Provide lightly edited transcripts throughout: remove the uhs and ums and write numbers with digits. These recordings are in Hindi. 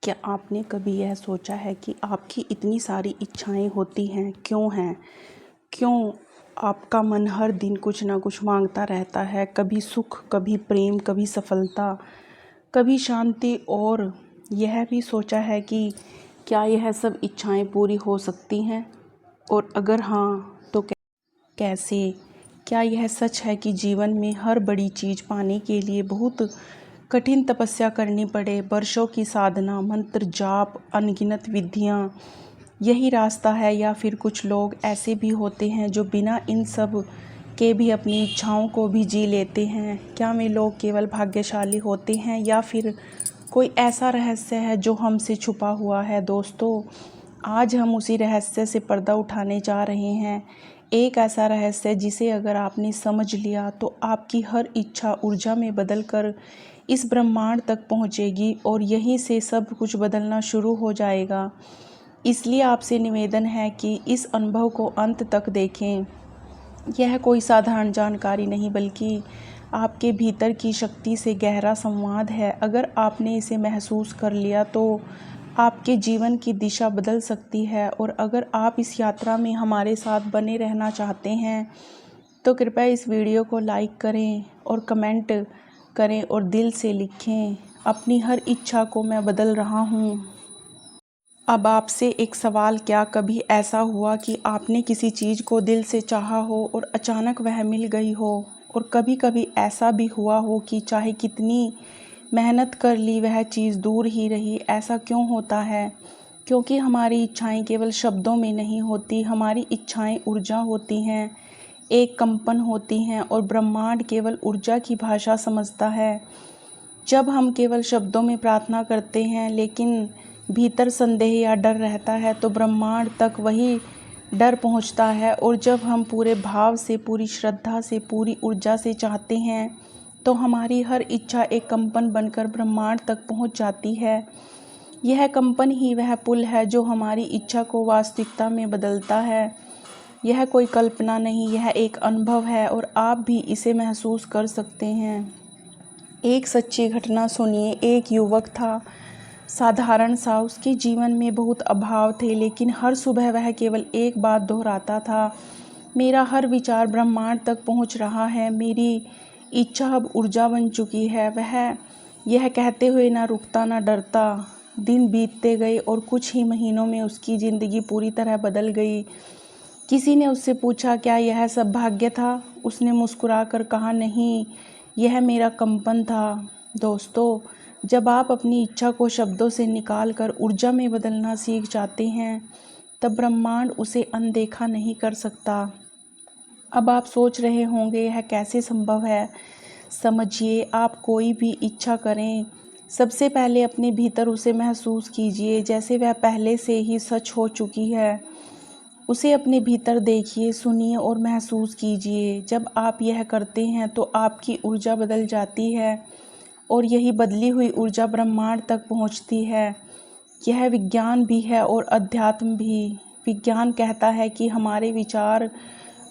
क्या आपने कभी यह सोचा है कि आपकी इतनी सारी इच्छाएं होती हैं क्यों हैं? क्यों आपका मन हर दिन कुछ ना कुछ मांगता रहता है? कभी सुख, कभी प्रेम, कभी सफलता, कभी शांति। और यह भी सोचा है कि क्या यह सब इच्छाएं पूरी हो सकती हैं? और अगर हाँ तो कैसे? क्या यह सच है कि जीवन में हर बड़ी चीज़ पाने के लिए बहुत कठिन तपस्या करनी पड़े, वर्षों की साधना, मंत्र जाप, अनगिनत विधियाँ, यही रास्ता है? या फिर कुछ लोग ऐसे भी होते हैं जो बिना इन सब के भी अपनी इच्छाओं को भी जी लेते हैं? क्या वे लोग केवल भाग्यशाली होते हैं या फिर कोई ऐसा रहस्य है जो हमसे छुपा हुआ है? दोस्तों, आज हम उसी रहस्य से पर्दा उठाने जा रहे हैं। एक ऐसा रहस्य जिसे अगर आपने समझ लिया तो आपकी हर इच्छा ऊर्जा में बदलकर इस ब्रह्मांड तक पहुंचेगी और यहीं से सब कुछ बदलना शुरू हो जाएगा। इसलिए आपसे निवेदन है कि इस अनुभव को अंत तक देखें। यह कोई साधारण जानकारी नहीं बल्कि आपके भीतर की शक्ति से गहरा संवाद है। अगर आपने इसे महसूस कर लिया तो आपके जीवन की दिशा बदल सकती है। और अगर आप इस यात्रा में हमारे साथ बने रहना चाहते हैं तो कृपया इस वीडियो को लाइक करें और कमेंट करें और दिल से लिखें, अपनी हर इच्छा को मैं बदल रहा हूँ। अब आपसे एक सवाल, क्या कभी ऐसा हुआ कि आपने किसी चीज़ को दिल से चाहा हो और अचानक वह मिल गई हो? और कभी कभी ऐसा भी हुआ हो कि चाहे कितनी मेहनत कर ली वह चीज़ दूर ही रही। ऐसा क्यों होता है? क्योंकि हमारी इच्छाएं केवल शब्दों में नहीं होती, हमारी इच्छाएं ऊर्जा होती हैं, एक कंपन होती हैं और ब्रह्मांड केवल ऊर्जा की भाषा समझता है। जब हम केवल शब्दों में प्रार्थना करते हैं लेकिन भीतर संदेह या डर रहता है तो ब्रह्मांड तक वही डर पहुंचता है। और जब हम पूरे भाव से, पूरी श्रद्धा से, पूरी ऊर्जा से चाहते हैं तो हमारी हर इच्छा एक कंपन बनकर ब्रह्मांड तक पहुंच जाती है। यह कंपन ही वह पुल है जो हमारी इच्छा को वास्तविकता में बदलता है। यह कोई कल्पना नहीं, यह एक अनुभव है और आप भी इसे महसूस कर सकते हैं। एक सच्ची घटना सुनिए। एक युवक था, साधारण सा। उसके जीवन में बहुत अभाव थे लेकिन हर सुबह वह केवल एक बात दोहराता था, मेरा हर विचार ब्रह्मांड तक पहुंच रहा है, मेरी इच्छा अब ऊर्जा बन चुकी है। वह यह कहते हुए ना रुकता ना डरता। दिन बीतते गए और कुछ ही महीनों में उसकी ज़िंदगी पूरी तरह बदल गई। किसी ने उससे पूछा, क्या यह सब भाग्य था? उसने मुस्कुराकर कहा, नहीं, यह मेरा कंपन था। दोस्तों, जब आप अपनी इच्छा को शब्दों से निकाल कर ऊर्जा में बदलना सीख जाते हैं तब ब्रह्मांड उसे अनदेखा नहीं कर सकता। अब आप सोच रहे होंगे, यह कैसे संभव है? समझिए, आप कोई भी इच्छा करें, सबसे पहले अपने भीतर उसे महसूस कीजिए जैसे वह पहले से ही सच हो चुकी है। उसे अपने भीतर देखिए, सुनिए और महसूस कीजिए। जब आप यह करते हैं तो आपकी ऊर्जा बदल जाती है और यही बदली हुई ऊर्जा ब्रह्मांड तक पहुंचती है। यह विज्ञान भी है और अध्यात्म भी। विज्ञान कहता है कि हमारे विचार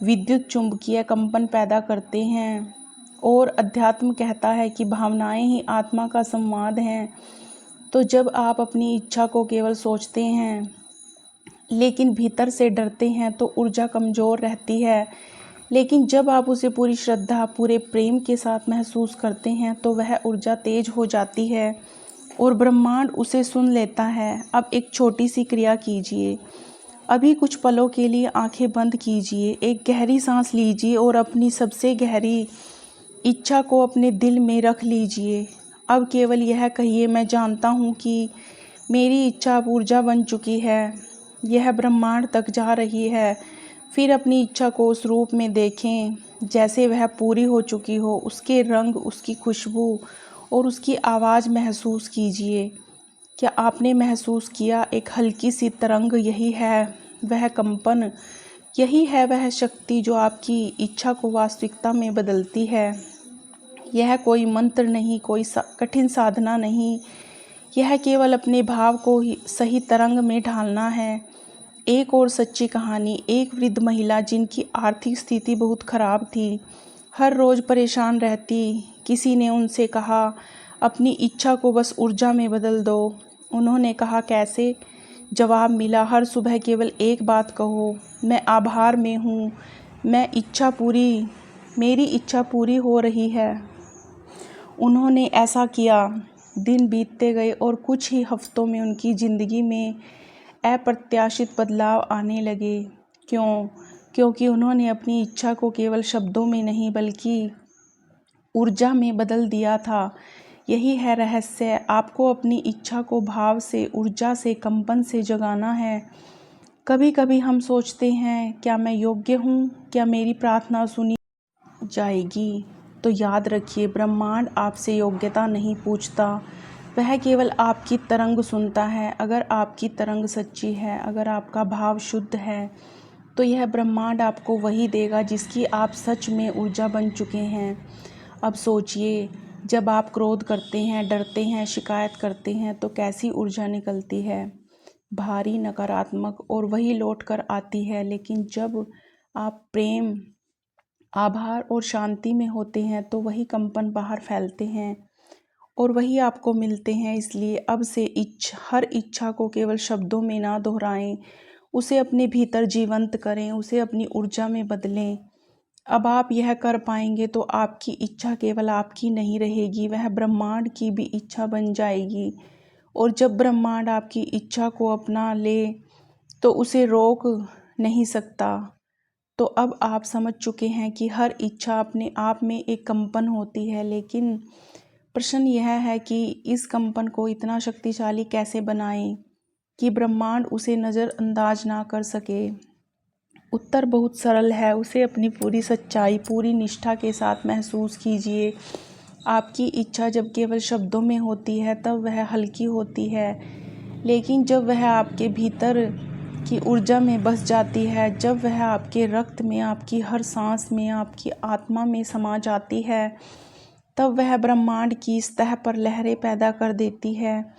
विद्युत चुंबकीय कंपन पैदा करते हैं और अध्यात्म कहता है कि भावनाएं ही आत्मा का संवाद हैं। तो जब आप अपनी इच्छा को केवल सोचते हैं लेकिन भीतर से डरते हैं तो ऊर्जा कमज़ोर रहती है। लेकिन जब आप उसे पूरी श्रद्धा, पूरे प्रेम के साथ महसूस करते हैं तो वह ऊर्जा तेज हो जाती है और ब्रह्मांड उसे सुन लेता है। अब एक छोटी सी क्रिया कीजिए। अभी कुछ पलों के लिए आंखें बंद कीजिए, एक गहरी सांस लीजिए और अपनी सबसे गहरी इच्छा को अपने दिल में रख लीजिए। अब केवल यह कहिए, मैं जानता हूँ कि मेरी इच्छा अब ऊर्जा बन चुकी है, यह ब्रह्मांड तक जा रही है। फिर अपनी इच्छा को उस रूप में देखें जैसे वह पूरी हो चुकी हो। उसके रंग, उसकी खुशबू और उसकी आवाज़ महसूस कीजिए। क्या आपने महसूस किया? एक हल्की सी तरंग, यही है वह कंपन, यही है वह शक्ति जो आपकी इच्छा को वास्तविकता में बदलती है। यह कोई मंत्र नहीं, कोई कठिन साधना नहीं, यह केवल अपने भाव को ही सही तरंग में ढालना है। एक और सच्ची कहानी। एक वृद्ध महिला जिनकी आर्थिक स्थिति बहुत खराब थी, हर रोज़ परेशान रहती। किसी ने उनसे कहा, अपनी इच्छा को बस ऊर्जा में बदल दो। उन्होंने कहा, कैसे? जवाब मिला, हर सुबह केवल एक बात कहो, मैं आभार में हूँ, मेरी इच्छा पूरी हो रही है। उन्होंने ऐसा किया। दिन बीतते गए और कुछ ही हफ्तों में उनकी ज़िंदगी में अप्रत्याशित बदलाव आने लगे। क्यों? क्योंकि उन्होंने अपनी इच्छा को केवल शब्दों में नहीं बल्कि ऊर्जा में बदल दिया था। यही है रहस्य। आपको अपनी इच्छा को भाव से, ऊर्जा से, कंपन से जगाना है। कभी कभी हम सोचते हैं, क्या मैं योग्य हूँ? क्या मेरी प्रार्थना सुनी जाएगी? तो याद रखिए, ब्रह्मांड आपसे योग्यता नहीं पूछता, वह केवल आपकी तरंग सुनता है। अगर आपकी तरंग सच्ची है, अगर आपका भाव शुद्ध है, तो यह ब्रह्मांड आपको वही देगा जिसकी आप सच में ऊर्जा बन चुके हैं। अब सोचिए, जब आप क्रोध करते हैं, डरते हैं, शिकायत करते हैं, तो कैसी ऊर्जा निकलती है? भारी, नकारात्मक, और वही लौट कर आती है। लेकिन जब आप प्रेम, आभार और शांति में होते हैं, तो वही कंपन बाहर फैलते हैं और वही आपको मिलते हैं। इसलिए अब से हर इच्छा को केवल शब्दों में ना दोहराएं, उसे अपने भीतर जीवंत करें, उसे अपनी ऊर्जा में बदलें। अब आप यह कर पाएंगे तो आपकी इच्छा केवल आपकी नहीं रहेगी, वह ब्रह्मांड की भी इच्छा बन जाएगी। और जब ब्रह्मांड आपकी इच्छा को अपना ले तो उसे रोक नहीं सकता। तो अब आप समझ चुके हैं कि हर इच्छा अपने आप में एक कंपन होती है, लेकिन प्रश्न यह है कि इस कंपन को इतना शक्तिशाली कैसे बनाएं कि ब्रह्मांड उसे नज़रअंदाज ना कर सके। उत्तर बहुत सरल है, उसे अपनी पूरी सच्चाई, पूरी निष्ठा के साथ महसूस कीजिए। आपकी इच्छा जब केवल शब्दों में होती है तब वह हल्की होती है, लेकिन जब वह आपके भीतर की ऊर्जा में बस जाती है, जब वह आपके रक्त में, आपकी हर सांस में, आपकी आत्मा में समा जाती है, तब वह ब्रह्मांड की सतह पर लहरें पैदा कर देती है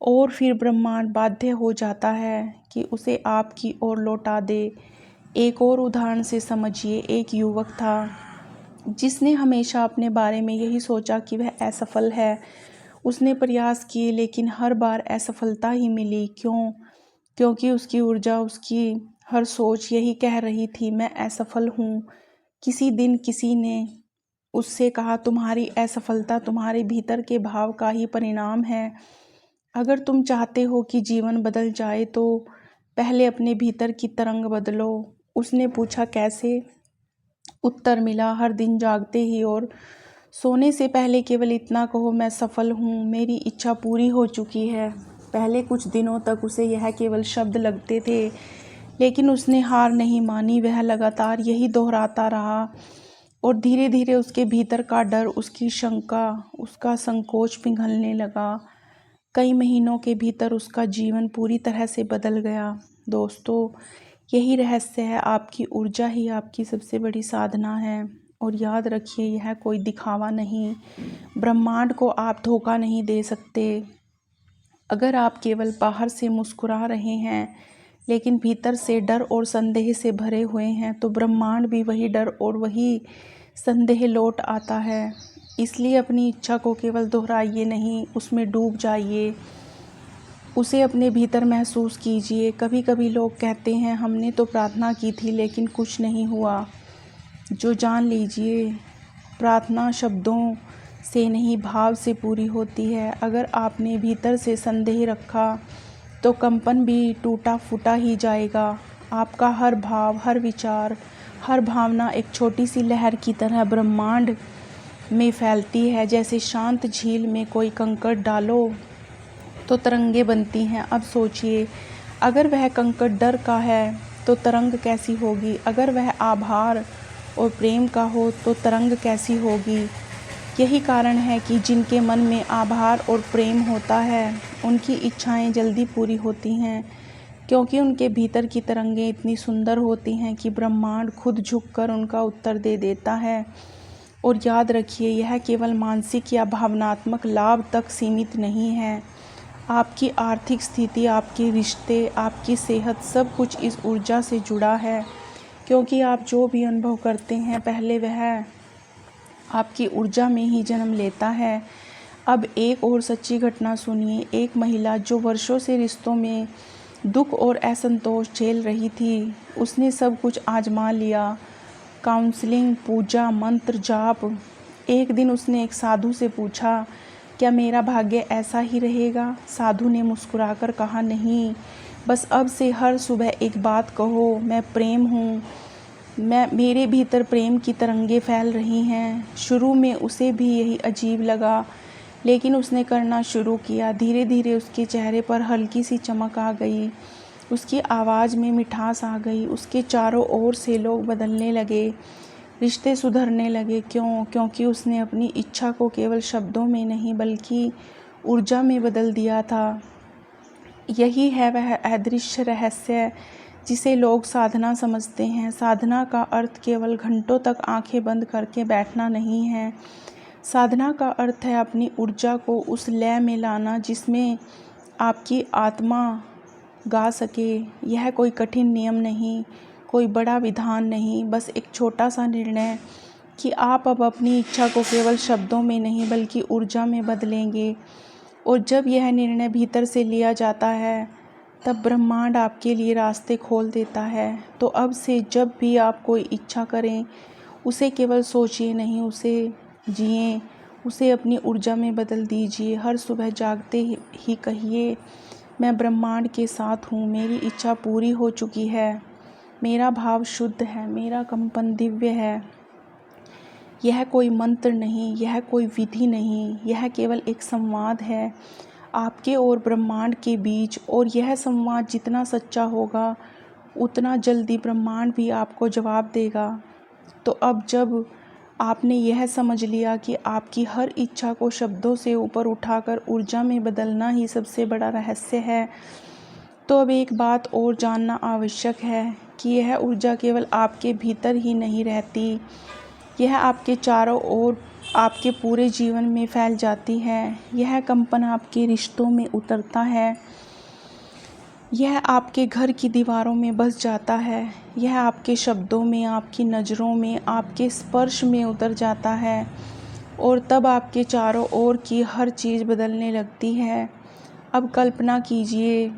और फिर ब्रह्मांड बाध्य हो जाता है कि उसे आपकी ओर लौटा दे। एक और उदाहरण से समझिए। एक युवक था जिसने हमेशा अपने बारे में यही सोचा कि वह असफल है। उसने प्रयास किए लेकिन हर बार असफलता ही मिली। क्यों? क्योंकि उसकी ऊर्जा, उसकी हर सोच यही कह रही थी, मैं असफल हूँ। किसी दिन किसी ने उससे कहा, तुम्हारी असफलता तुम्हारे भीतर के भाव का ही परिणाम है। अगर तुम चाहते हो कि जीवन बदल जाए तो पहले अपने भीतर की तरंग बदलो। उसने पूछा, कैसे? उत्तर मिला, हर दिन जागते ही और सोने से पहले केवल इतना कहो, मैं सफल हूँ, मेरी इच्छा पूरी हो चुकी है। पहले कुछ दिनों तक उसे यह केवल शब्द लगते थे, लेकिन उसने हार नहीं मानी। वह लगातार यही दोहराता रहा और धीरे धीरे उसके भीतर का डर, उसकी शंका, उसका संकोच पिघलने लगा। कई महीनों के भीतर उसका जीवन पूरी तरह से बदल गया। दोस्तों, यही रहस्य है, आपकी ऊर्जा ही आपकी सबसे बड़ी साधना है। और याद रखिए, यह कोई दिखावा नहीं, ब्रह्मांड को आप धोखा नहीं दे सकते। अगर आप केवल बाहर से मुस्कुरा रहे हैं लेकिन भीतर से डर और संदेह से भरे हुए हैं, तो ब्रह्मांड भी वही डर और वही संदेह लौट आता है। इसलिए अपनी इच्छा को केवल दोहराइए नहीं, उसमें डूब जाइए, उसे अपने भीतर महसूस कीजिए। कभी कभी लोग कहते हैं, हमने तो प्रार्थना की थी लेकिन कुछ नहीं हुआ। जो जान लीजिए, प्रार्थना शब्दों से नहीं, भाव से पूरी होती है। अगर आपने भीतर से संदेह रखा तो कंपन भी टूटा फूटा ही जाएगा। आपका हर भाव, हर विचार, हर भावना एक छोटी सी लहर की तरह ब्रह्मांड में फैलती है। जैसे शांत झील में कोई कंकड़ डालो तो तरंगें बनती हैं। अब सोचिए, अगर वह कंकड़ डर का है तो तरंग कैसी होगी? अगर वह आभार और प्रेम का हो तो तरंग कैसी होगी? यही कारण है कि जिनके मन में आभार और प्रेम होता है उनकी इच्छाएं जल्दी पूरी होती हैं, क्योंकि उनके भीतर की तरंगें इतनी सुंदर होती हैं कि ब्रह्मांड खुद झुककर उनका उत्तर दे देता है। और याद रखिए, यह केवल मानसिक या भावनात्मक लाभ तक सीमित नहीं है। आपकी आर्थिक स्थिति, आपके रिश्ते, आपकी सेहत, सब कुछ इस ऊर्जा से जुड़ा है, क्योंकि आप जो भी अनुभव करते हैं पहले वह आपकी ऊर्जा में ही जन्म लेता है। अब एक और सच्ची घटना सुनिए। एक महिला जो वर्षों से रिश्तों में दुख और असंतोष झेल रही थी, उसने सब कुछ आजमा लिया, काउंसलिंग, पूजा, मंत्र जाप। एक दिन उसने एक साधु से पूछा, क्या मेरा भाग्य ऐसा ही रहेगा? साधु ने मुस्कुराकर कहा, नहीं, बस अब से हर सुबह एक बात कहो, मैं प्रेम हूँ। मेरे भीतर प्रेम की तरंगें फैल रही हैं। शुरू में उसे भी यही अजीब लगा, लेकिन उसने करना शुरू किया। धीरे धीरे उसके चेहरे पर हल्की सी चमक आ गई, उसकी आवाज़ में मिठास आ गई। उसके चारों ओर से लोग बदलने लगे, रिश्ते सुधरने लगे। क्यों? क्योंकि उसने अपनी इच्छा को केवल शब्दों में नहीं बल्कि ऊर्जा में बदल दिया था। यही है वह अदृश्य रहस्य जिसे लोग साधना समझते हैं। साधना का अर्थ केवल घंटों तक आंखें बंद करके बैठना नहीं है। साधना का अर्थ है अपनी ऊर्जा को उस लय में लाना जिसमें आपकी आत्मा गा सके। यह कोई कठिन नियम नहीं, कोई बड़ा विधान नहीं, बस एक छोटा सा निर्णय कि आप अब अपनी इच्छा को केवल शब्दों में नहीं बल्कि ऊर्जा में बदलेंगे। और जब यह निर्णय भीतर से लिया जाता है, तब ब्रह्मांड आपके लिए रास्ते खोल देता है। तो अब से जब भी आप कोई इच्छा करें, उसे केवल सोचिए नहीं, उसे जिए, उसे अपनी ऊर्जा में बदल दीजिए। हर सुबह जागते ही कहिए, मैं ब्रह्मांड के साथ हूँ, मेरी इच्छा पूरी हो चुकी है, मेरा भाव शुद्ध है, मेरा कंपन दिव्य है। यह कोई मंत्र नहीं, यह कोई विधि नहीं, यह केवल एक संवाद है आपके और ब्रह्मांड के बीच। और यह संवाद जितना सच्चा होगा, उतना जल्दी ब्रह्मांड भी आपको जवाब देगा। तो अब जब आपने यह समझ लिया कि आपकी हर इच्छा को शब्दों से ऊपर उठाकर ऊर्जा में बदलना ही सबसे बड़ा रहस्य है, तो अब एक बात और जानना आवश्यक है कि यह ऊर्जा केवल आपके भीतर ही नहीं रहती, यह आपके चारों ओर, आपके पूरे जीवन में फैल जाती है। यह कंपन आपके रिश्तों में उतरता है, यह आपके घर की दीवारों में बस जाता है, यह आपके शब्दों में, आपकी नज़रों में, आपके स्पर्श में उतर जाता है। और तब आपके चारों ओर की हर चीज़ बदलने लगती है। अब कल्पना कीजिए,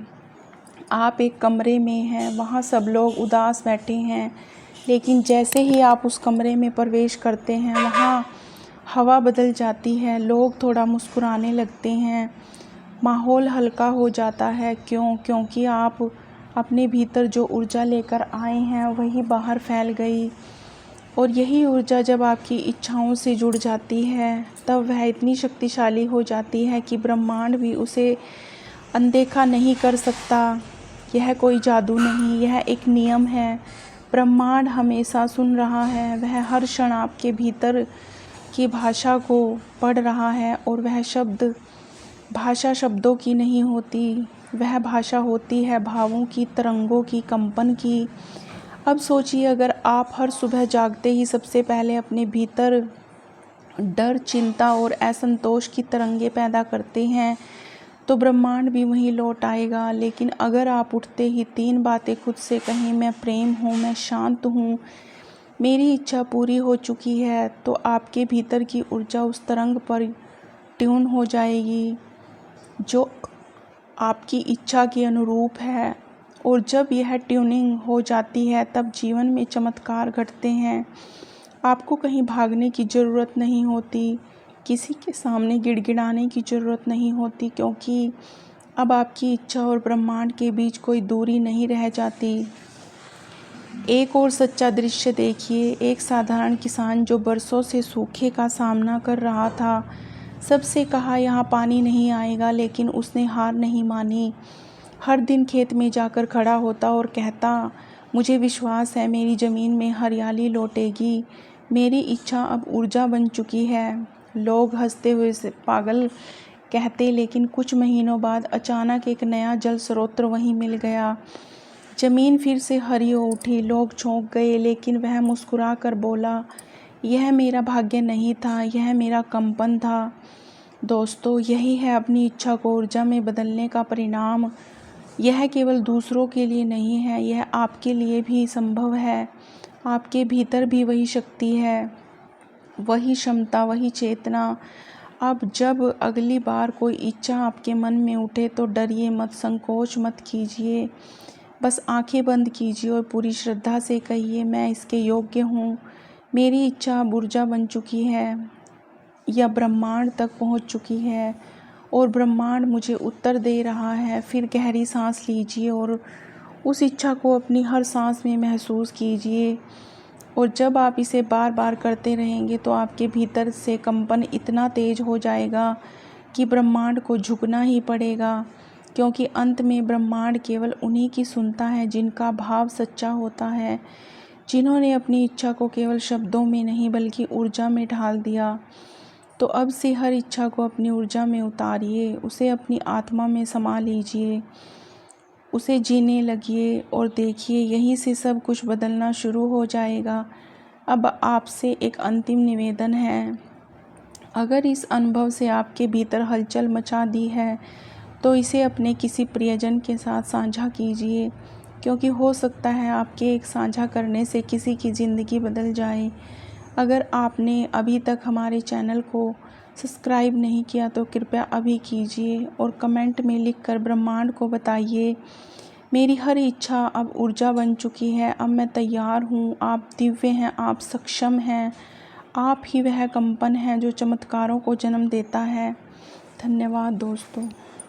आप एक कमरे में हैं, वहाँ सब लोग उदास बैठे हैं, लेकिन जैसे ही आप उस कमरे में प्रवेश करते हैं, वहाँ हवा बदल जाती है, लोग थोड़ा मुस्कुराने लगते हैं, माहौल हल्का हो जाता है। क्यों? क्योंकि आप अपने भीतर जो ऊर्जा लेकर आए हैं वही बाहर फैल गई। और यही ऊर्जा जब आपकी इच्छाओं से जुड़ जाती है, तब वह इतनी शक्तिशाली हो जाती है कि ब्रह्मांड भी उसे अनदेखा नहीं कर सकता। यह कोई जादू नहीं, यह एक नियम है। ब्रह्मांड हमेशा सुन रहा है, वह हर क्षण आपके भीतर की भाषा को पढ़ रहा है। और वह भाषा शब्दों की नहीं होती, वह भाषा होती है भावों की, तरंगों की, कंपन की। अब सोचिए, अगर आप हर सुबह जागते ही सबसे पहले अपने भीतर डर, चिंता और असंतोष की तरंगे पैदा करते हैं, तो ब्रह्मांड भी वहीं लौट आएगा। लेकिन अगर आप उठते ही 3 बातें खुद से कहें, मैं प्रेम हूँ, मैं शांत हूँ, मेरी इच्छा पूरी हो चुकी है, तो आपके भीतर की ऊर्जा उस तरंग पर ट्यून हो जाएगी जो आपकी इच्छा के अनुरूप है। और जब यह ट्यूनिंग हो जाती है, तब जीवन में चमत्कार घटते हैं। आपको कहीं भागने की ज़रूरत नहीं होती, किसी के सामने गिड़गिड़ाने की ज़रूरत नहीं होती, क्योंकि अब आपकी इच्छा और ब्रह्मांड के बीच कोई दूरी नहीं रह जाती। एक और सच्चा दृश्य देखिए, एक साधारण किसान जो बरसों से सूखे का सामना कर रहा था। सबसे कहा यहाँ पानी नहीं आएगा, लेकिन उसने हार नहीं मानी। हर दिन खेत में जाकर खड़ा होता और कहता, मुझे विश्वास है मेरी ज़मीन में हरियाली लौटेगी, मेरी इच्छा अब ऊर्जा बन चुकी है। लोग हंसते हुए से पागल कहते, लेकिन कुछ महीनों बाद अचानक एक नया जल स्रोत वहीं मिल गया। ज़मीन फिर से हरी हो उठी। लोग चौंक गए, लेकिन वह मुस्कुरा कर बोला, यह मेरा भाग्य नहीं था, यह मेरा कंपन था। दोस्तों, यही है अपनी इच्छा को ऊर्जा में बदलने का परिणाम। यह केवल दूसरों के लिए नहीं है, यह आपके लिए भी संभव है। आपके भीतर भी वही शक्ति है, वही क्षमता, वही चेतना। अब जब अगली बार कोई इच्छा आपके मन में उठे तो डरिए मत, संकोच मत कीजिए। बस आंखें बंद कीजिए और पूरी श्रद्धा से कहिए, मैं इसके योग्य हूँ। मेरी इच्छा अब ऊर्जा बन चुकी है या ब्रह्मांड तक पहुँच चुकी है और ब्रह्मांड मुझे उत्तर दे रहा है। फिर गहरी सांस लीजिए और उस इच्छा को अपनी हर सांस में महसूस कीजिए। और जब आप इसे बार बार करते रहेंगे तो आपके भीतर से कंपन इतना तेज हो जाएगा कि ब्रह्मांड को झुकना ही पड़ेगा, क्योंकि अंत में ब्रह्मांड केवल उन्हीं की सुनता है जिनका भाव सच्चा होता है, जिन्होंने अपनी इच्छा को केवल शब्दों में नहीं बल्कि ऊर्जा में ढाल दिया। तो अब से हर इच्छा को अपनी ऊर्जा में उतारिए, उसे अपनी आत्मा में समा लीजिए, उसे जीने लगिए और देखिए यहीं से सब कुछ बदलना शुरू हो जाएगा। अब आपसे एक अंतिम निवेदन है, अगर इस अनुभव से आपके भीतर हलचल मचा दी है तो इसे अपने किसी प्रियजन के साथ साझा कीजिए, क्योंकि हो सकता है आपके एक साझा करने से किसी की ज़िंदगी बदल जाए। अगर आपने अभी तक हमारे चैनल को सब्सक्राइब नहीं किया तो कृपया अभी कीजिए और कमेंट में लिखकर ब्रह्मांड को बताइए, मेरी हर इच्छा अब ऊर्जा बन चुकी है, अब मैं तैयार हूँ। आप दिव्य हैं, आप सक्षम हैं, आप ही वह कंपन है जो चमत्कारों को जन्म देता है। धन्यवाद दोस्तों।